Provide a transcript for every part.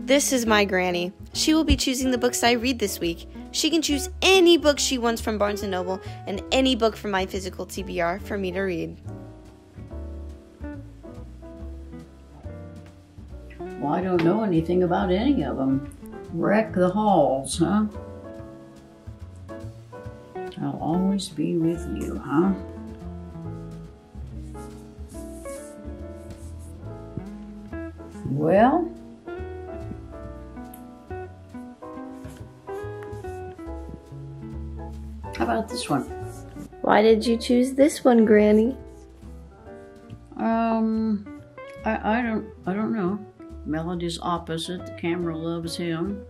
This is my granny. She will be choosing the books I read this week. She can choose any book she wants from Barnes & Noble and any book from my physical TBR for me to read. Well, I don't know anything about any of them. Wreck the halls, huh? I'll always be with you, huh? Well, how about this one? Why did you choose this one, Granny? I don't know. Melody's opposite. The camera loves him.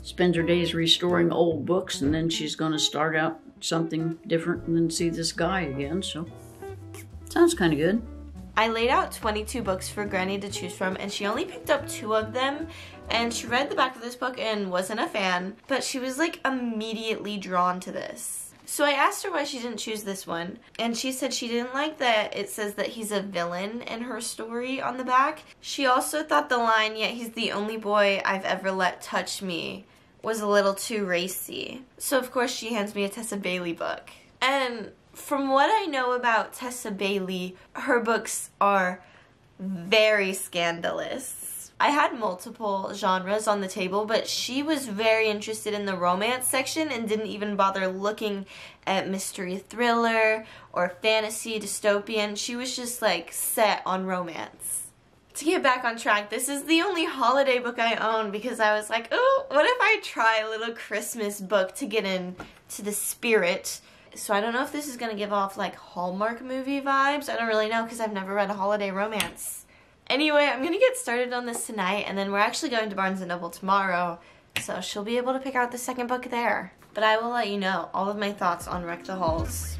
Spends her days restoring old books, and then she's going to start out something different and then see this guy again, so sounds kind of good. I laid out 22 books for Granny to choose from, and she only picked up 2 of them, and she read the back of this book and wasn't a fan, but she was like immediately drawn to this. So I asked her why she didn't choose this one, and she said she didn't like that it says that he's a villain in her story on the back. She also thought the line, "Yet he's the only boy I've ever let touch me," was a little too racy. So of course she hands me a Tessa Bailey book. And from what I know about Tessa Bailey, her books are very scandalous. I had multiple genres on the table, but she was very interested in the romance section and didn't even bother looking at mystery thriller or fantasy dystopian. She was just like set on romance. To get back on track, this is the only holiday book I own because I was like, oh, what if I try a little Christmas book to get into the spirit? So I don't know if this is going to give off like Hallmark movie vibes. I don't really know because I've never read a holiday romance. Anyway, I'm going to get started on this tonight, and then we're actually going to Barnes & Noble tomorrow, so she'll be able to pick out the second book there. But I will let you know all of my thoughts on Wreck the Halls.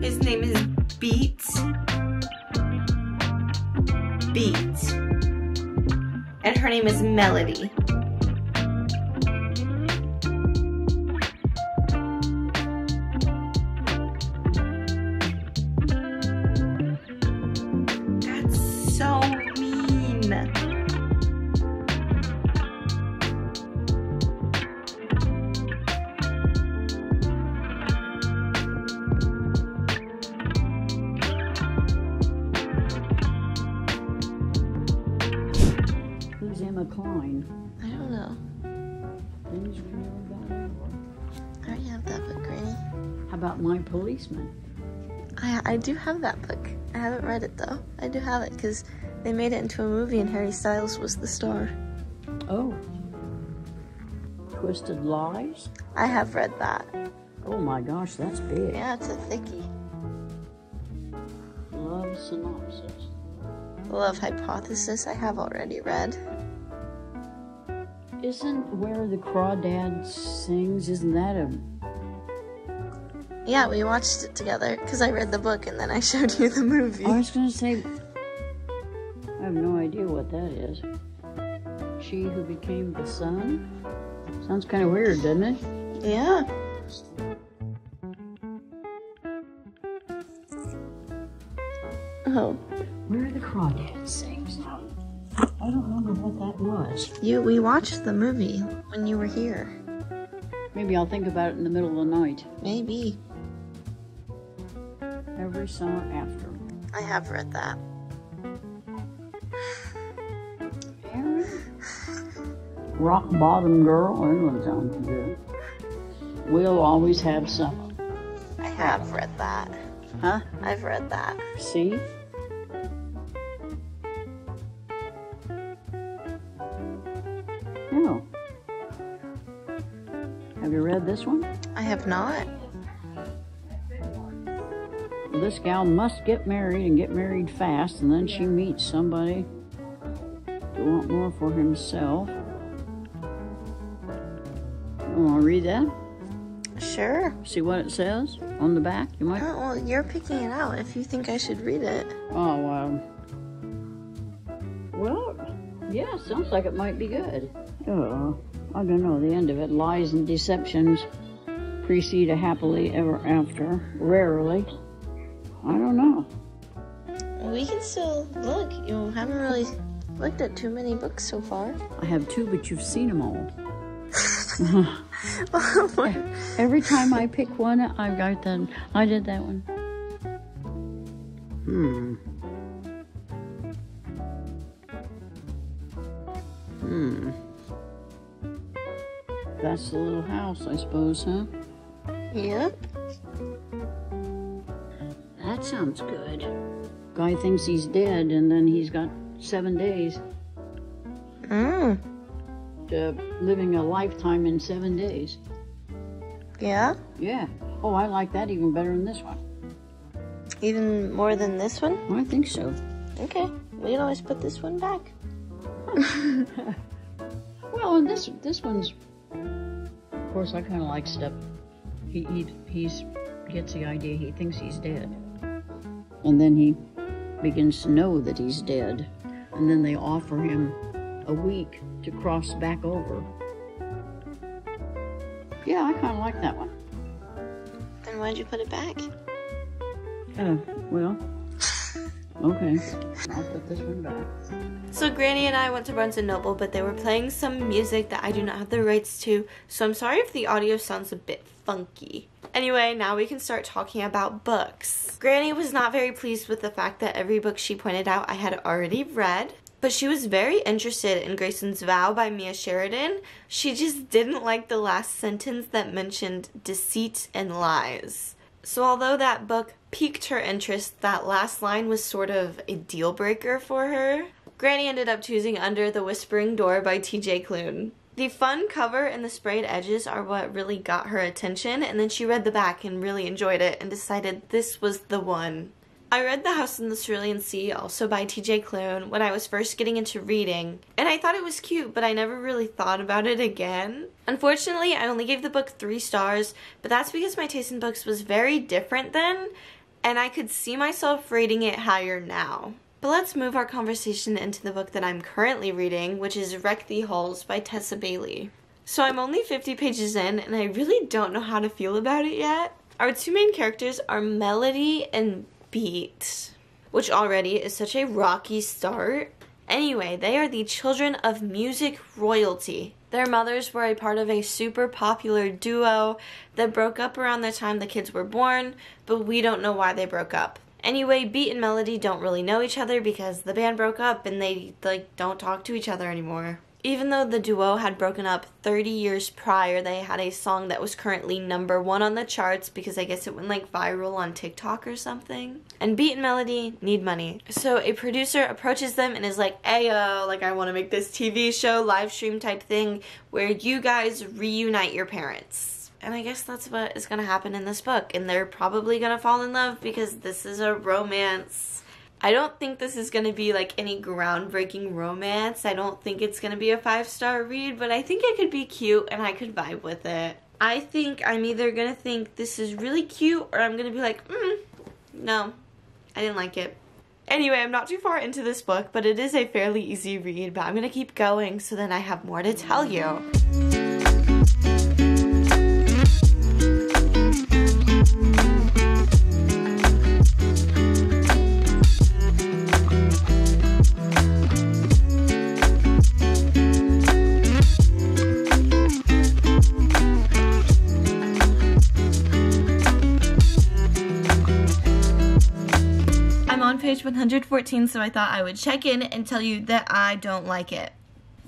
His name is Beat. And her name is Melody. So mean. Who's Emma Klune? I don't know. Things we never got over. I already have that book, Granny. How about My Policeman? I do have that book. I haven't read it though. I do have it because they made it into a movie and Harry Styles was the star. Oh. Twisted Lies? I have read that. Oh my gosh, that's big. Yeah, it's a thickie. Love Synopsis. Love Hypothesis I have already read. Isn't Where the Crawdad Sings, isn't that a... Yeah, we watched it together because I read the book and then I showed you the movie. I was going to say, I have no idea what that is. She Who Became the Sun? Sounds kind of weird, doesn't it? Yeah. Oh. Where the Crawdad Sings. I don't remember what that was. We watched the movie when you were here. Maybe I'll think about it in the middle of the night. Maybe. Every Summer After. I have read that. Rock Bottom Girl. That one sounds good. We'll Always Have Summer. I have read that. Huh? I've read that. See? No. Have you read this one? I have not. This gal must get married and get married fast, and then she meets somebody to want more for himself. You want to read that? Sure. See what it says on the back? You might. Oh, well, you're picking it out if you think I should read it. Oh, well, yeah, sounds like it might be good. Oh, I don't know, the end of it. Lies and deceptions precede a happily ever after. Rarely. I don't don't know. We can still look. You haven't really looked at too many books so far. I have 2, but you've seen them all. Every time I pick one, I've got that. I did that one. That's the little house, I suppose, huh? Yep. That sounds good. Guy thinks he's dead, and then he's got 7 days. Living a lifetime in 7 days. Yeah? Yeah. Oh, I like that even better than this one. Even more than this one? I think so. Okay. We can always put this one back. Well, and this one's... Of course, I kind of like stuff. He gets the idea. He thinks he's dead. And then he begins to know that he's dead. And then they offer him a week to cross back over. Yeah, I kind of like that one. Then why'd you put it back? Well, okay. I'll put this one back. So Granny and I went to Barnes & Noble, but they were playing some music that I do not have the rights to, so I'm sorry if the audio sounds a bit funky. Anyway, now we can start talking about books. Granny was not very pleased with the fact that every book she pointed out I had already read, but she was very interested in Grayson's Vow by Mia Sheridan. She just didn't like the last sentence that mentioned deceit and lies. So although that book piqued her interest, that last line was sort of a deal breaker for her. Granny ended up choosing Under the Whispering Door by T.J. Klune. The fun cover and the sprayed edges are what really got her attention, and then she read the back and really enjoyed it and decided this was the one. I read The House in the Cerulean Sea, also by T.J. Klune, when I was first getting into reading, and I thought it was cute, but I never really thought about it again. Unfortunately, I only gave the book 3 stars, but that's because my taste in books was very different then, and I could see myself rating it higher now. But let's move our conversation into the book that I'm currently reading, which is Wreck Thee Halls by Tessa Bailey. So I'm only 50 pages in, and I really don't know how to feel about it yet. Our 2 main characters are Melody and Beat, which already is such a rocky start. Anyway, they are the children of music royalty. Their mothers were a part of a super popular duo that broke up around the time the kids were born, but we don't know why they broke up. Anyway, Beat and Melody don't really know each other because the band broke up and they don't talk to each other anymore. Even though the duo had broken up 30 years prior, they had a song that was currently #1 on the charts because I guess it went viral on TikTok or something. And Beat and Melody need money. So a producer approaches them and is like, "Ayo, I want to make this TV show, live stream type thing where you guys reunite your parents." And I guess that's what is going to happen in this book. And they're probably going to fall in love because this is a romance. I don't think this is going to be any groundbreaking romance. I don't think it's going to be a 5-star read, but I think it could be cute and I could vibe with it. I think I'm either going to think this is really cute or I'm going to be like, no, I didn't like it. Anyway, I'm not too far into this book, but it is a fairly easy read, but I'm going to keep going so then I have more to tell you. Page 114, so I thought I would check in and tell you that I don't like it.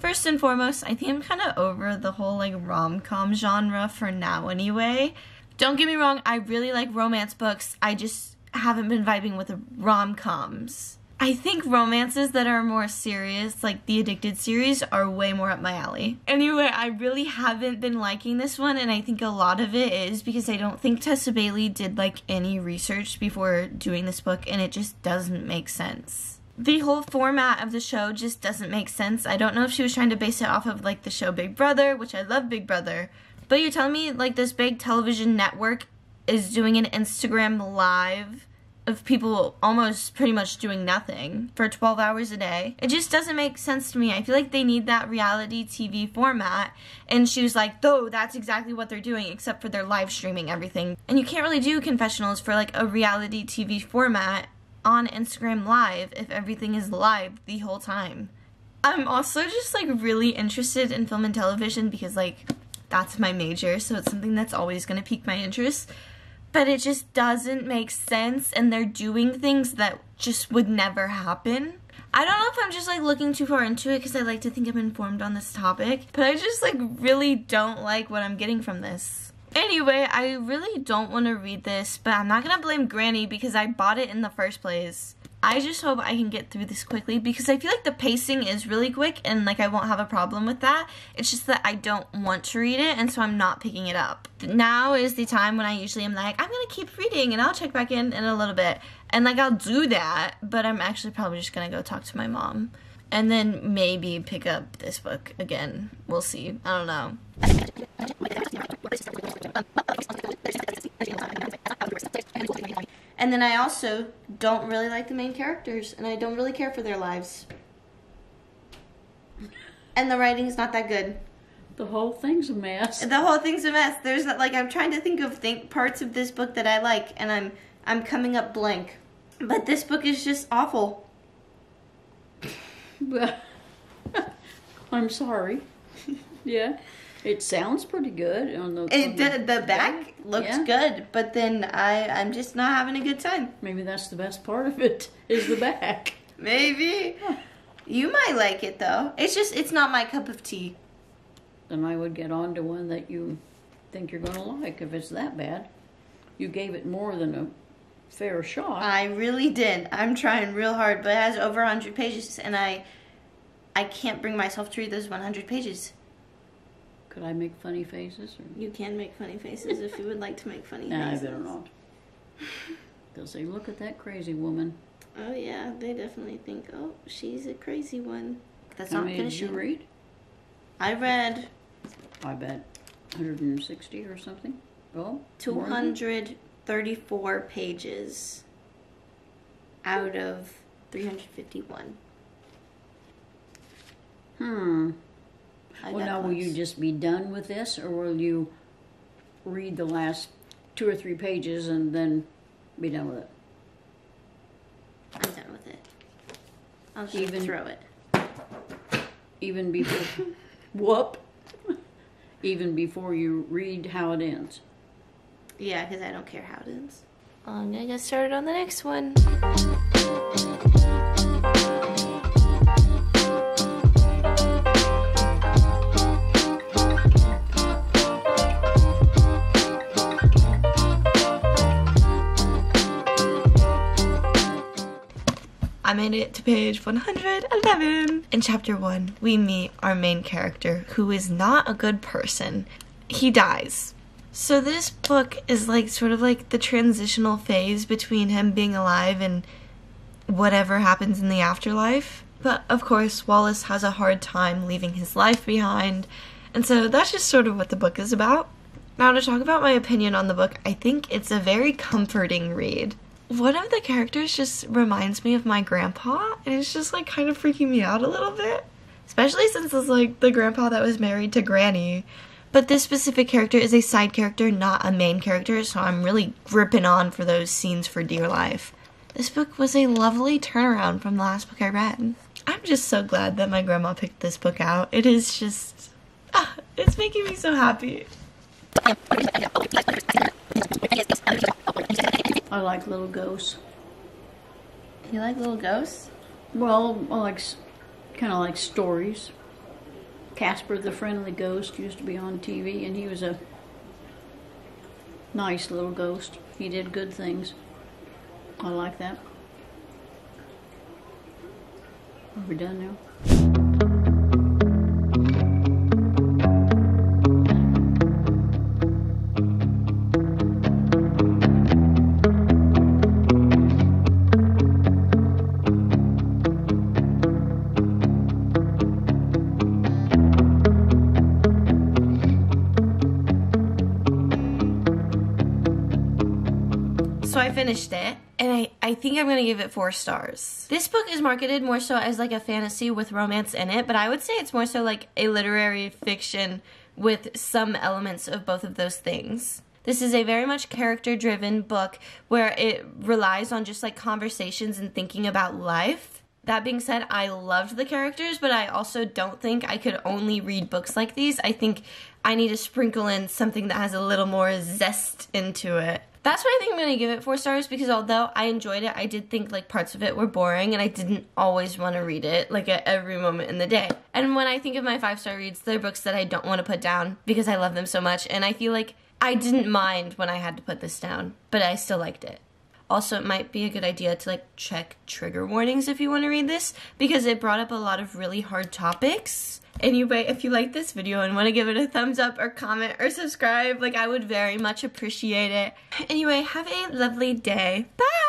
First and foremost, I think I'm kind of over the whole rom-com genre for now anyway. Don't get me wrong, I really like romance books, I just haven't been vibing with the rom-coms. I think romances that are more serious, like the Addicted series, are way more up my alley. Anyway, I really haven't been liking this one, and I think a lot of it is because I don't think Tessa Bailey did any research before doing this book, and it just doesn't make sense. The whole format of the show just doesn't make sense. I don't know if she was trying to base it off of the show Big Brother, which I love Big Brother, but you're telling me this big television network is doing an Instagram live of people almost pretty much doing nothing for 12 hours a day. It just doesn't make sense to me. I feel like they need that reality TV format. And she was like, though, that's exactly what they're doing, except for they're live streaming everything. And you can't really do confessionals for like a reality TV format on Instagram Live if everything is live the whole time. I'm also just like really interested in film and television because like that's my major, so it's something that's always going to pique my interest. But it just doesn't make sense, and they're doing things that just would never happen. I don't know if I'm just like looking too far into it because I like to think I'm informed on this topic, but I just like really don't like what I'm getting from this. Anyway, I really don't want to read this, but I'm not going to blame Granny because I bought it in the first place. I just hope I can get through this quickly because I feel like the pacing is really quick and like I won't have a problem with that. It's just that I don't want to read it, and so I'm not picking it up. Now is the time when I usually am like, I'm gonna keep reading and I'll check back in a little bit. And like I'll do that, but I'm actually probably just gonna go talk to my mom. And then maybe pick up this book again. We'll see. I don't know. And then I also don't really like the main characters, and I don't really care for their lives. And the writing's not that good. The whole thing's a mess. The whole thing's a mess. There's like I'm trying to think of parts of this book that I like, and I'm coming up blank. But this book is just awful. I'm sorry. Yeah. It sounds pretty good on the back looks good, but then I'm just not having a good time. Maybe that's the best part of it, is the back. Maybe. Huh. You might like it though. It's not my cup of tea. Then I would get on to one that you think you're gonna like if it's that bad. You gave it more than a fair shot. I really did. I'm trying real hard, but it has over 100 pages, and I can't bring myself to read those 100 pages. Could I make funny faces? Or? You can make funny faces if you would like to make funny faces. Nah, I better not. They'll say, look at that crazy woman. Oh yeah, they definitely think, oh, she's a crazy one. That's How not many did you read? I read... I bet 160 or something. Oh, 234 pages out of 351. Well, now will you just be done with this, or will you read the last 2 or 3 pages and then be done with it? I'm done with it. I'll just throw it. Even before... Whoop! Even before you read how it ends. Yeah, because I don't care how it ends. I'm gonna get started on the next one. I made it to page 111. In chapter 1, we meet our main character, who is not a good person. He dies. So this book is like sort of like the transitional phase between him being alive and whatever happens in the afterlife. But of course, Wallace has a hard time leaving his life behind. And so that's just sort of what the book is about. Now to talk about my opinion on the book, I think it's a very comforting read. One of the characters just reminds me of my grandpa, and it's just like kind of freaking me out a little bit. Especially since it's like the grandpa that was married to Granny. But this specific character is a side character, not a main character, so I'm really gripping on for those scenes for dear life. This book was a lovely turnaround from the last book I read. I'm just so glad that my grandma picked this book out. It is just... it's making me so happy. I like little ghosts. You like little ghosts? Well, I like kind of like stories. Casper the Friendly Ghost used to be on TV, and he was a nice little ghost. He did good things. I like that. Are we done now? So I finished it, and I think I'm gonna give it 4 stars. This book is marketed more so as like a fantasy with romance in it, but I would say it's more so like a literary fiction with some elements of both of those things. This is a very much character-driven book where it relies on just like conversations and thinking about life. That being said, I loved the characters, but I also don't think I could only read books like these. I think I need to sprinkle in something that has a little more zest into it. That's why I think I'm going to give it 4 stars, because although I enjoyed it, I did think like parts of it were boring and I didn't always want to read it like at every moment in the day. And when I think of my 5-star reads, they're books that I don't want to put down because I love them so much, and I feel like I didn't mind when I had to put this down, but I still liked it. Also, it might be a good idea to like check trigger warnings if you want to read this, because it brought up a lot of really hard topics. Anyway, if you like this video and want to give it a thumbs up or comment or subscribe, like I would very much appreciate it. Anyway, have a lovely day. Bye!